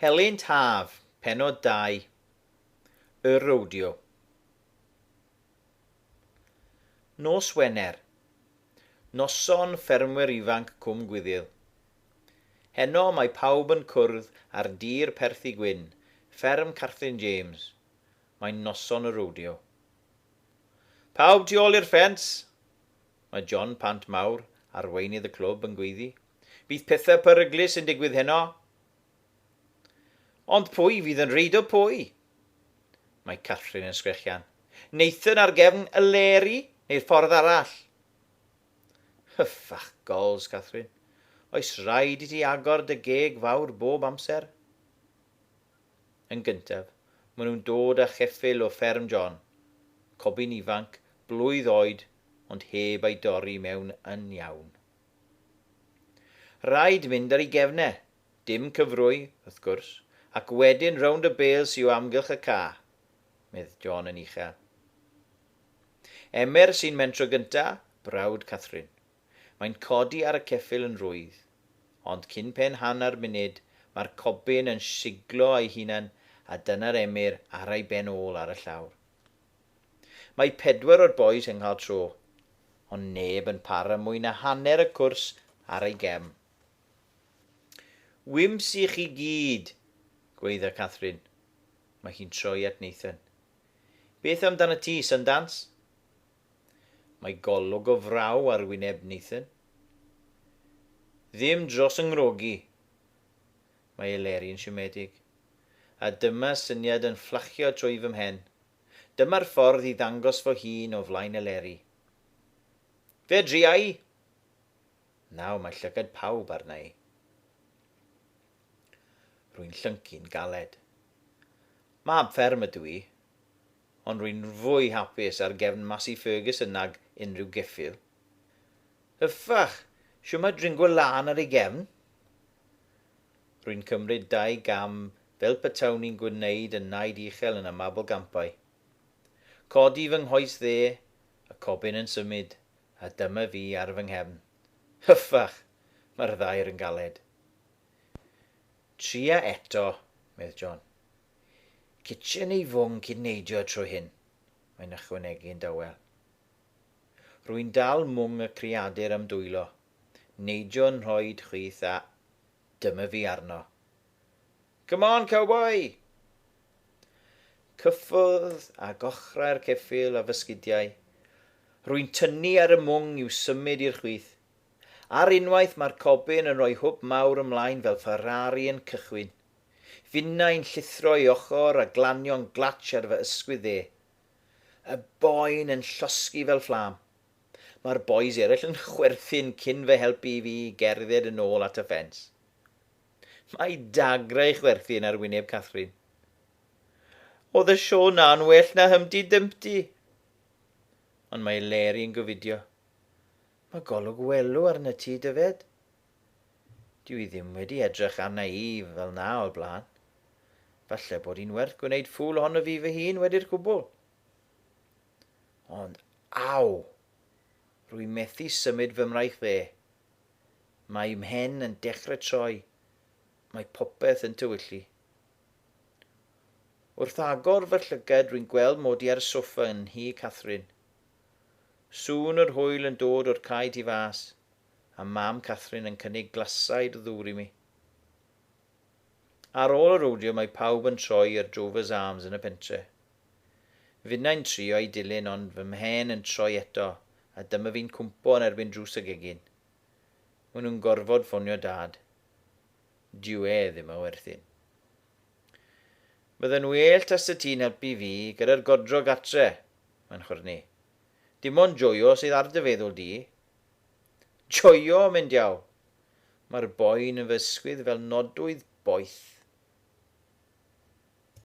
Helynt Haf, Pennod 2, wrando. Nos Wener, noson ffermwyr ifanc cwm Gwyddyl. Heno mae pawb yn cwrdd ar dir perthi gwyn, fferm Carthin James. Mae'n noson y rodeo. Pawb tu ôl i'r ffens? Mae John Pant Mawr, arweinydd y clwb, yn gweiddi. Bydd pethau peryglis yn digwydd heno. Ond pwy fydd yn reidio pwy? Mae Catrin yn sgrechian. Neithyn ar gefn y leri neu'r ffordd arall? Hyffach gols, Catrin. Oes rhaid i ti agor dy geg fawr bob amser? Yn gyntaf, maen nhw'n dod â cheffyl o fferm John. Cobyn ifanc, blwydd oed, ond heb ei dorri mewn yn iawn. Rhaid mynd ar ei gefnau, dim cyfrwy, wrth gwrs, ac wedyn rownd y bêl sy'n o amgylch y ca, medd John yn uchel. Emer sy'n mentro gynta, brawd Catrin. Mae'n codi ar y ceffyl yn rwydd, ond cyn pen hanner munud mae'r cobyn yn siglo ei hunan a dyna'r emyr ar ei ben ôl ar y llawr. Mae 4 o'r boes yn cael tro, ond neb yn para mwy na hanner y cwrs ar ei gem. Wims i chi gyd, gweidda Catrin. Mae hi'n troi at Nathan. Beth amdano ti, Sundance? Mae golwg o fraw ar wyneb Nathan. Ddim dros yng ngrogi, mae Eleri'n siomedig, a dyma syniad yn fflachio trwy fy mhen. Dyma'r ffordd i ddangos fo hun o flaen Eleri. Fe driau? Naw, mae llygad pawb arna i. Rwy'n llyncu'n galed. Mab fferm ydw i, ond rwy'n fwy hapus ar gefn Masi Ferguson nag unrhyw geffyl. Hyffach, siw mae dringo lan ar ei gefn? Rwy'n cymryd 2 gam fel petawn i'n gwneud yn naid uchel yn y mabl gampau. Codi fy nghoes dde, y cobyn yn symud, a dyma fi ar fy nghefn. Hyffach, mae'r ddair yn galed. Tria eto, medd John. Kitchen ei fwng cyn neidio trwy hyn, mae'n ychwanegu'n dawel. Rwy'n dal mwng y creadur am dwylo. Neidio'n rhoi chwith a dyma fi arno. Come on, cowboy! Cyffodd a gochrau'r ceffyl a fysgidiau. Rwy'n tynnu ar y mwng i'w symud i'r chwith. Ar unwaith mae'r cobyn yn rhoi hwb mawr ymlaen fel Ferrari yn cychwyn. Finnau'n llithro i ochr a glanio'n glatch ar fy ysgwydd dde. Y boen yn llosgi fel fflam. Mae'r boes eraill yn chwerthin cyn fy helpu fi gerdded yn ôl at y ffens. Mae dagrau chwerthin ar wyneb Catrin. Oedd y sio na'n well na Humpty Dumpty. Ond mae Leri'n gofidio. Mae golwg welw arna ti, dyfed. Dwi ddim wedi edrych arna i fel na o'r blaen. Falle bod hi'n werth gwneud ffwl ohono fi fy hun wedi'r cwbl. Ond aw! Rwy'n methu symud fy mraich dde. Mae mhen yn dechrau troi. Mae popeth yn tywyllu. Wrth agor fy llygad rwy'n gweld mod i ar y soffa yn hi Catrin. Sŵn yr hwyl yn dod o'r cae tu fas, a mam Catrin yn cynnig glasaid o ddŵr i mi. Ar ôl y rodeo mae pawb yn troi ar Drover's Arms yn y pentre. Finnau'n trio ei dilyn ond fy mhen yn troi eto, a dyma fi'n cwmpo yn erbyn drws y gegin. Maen nhw'n gorfod ffonio dad. Dyw e ddim o werthin. Bydden well tas y ti'n helpu fi gyda'r godro gatre, mae'n chwrni. Dim ond joio sydd ar dy feddwl di. Joio, mynd iawn. Mae'r boen yn fy ysgwydd fel nodwydd boeth.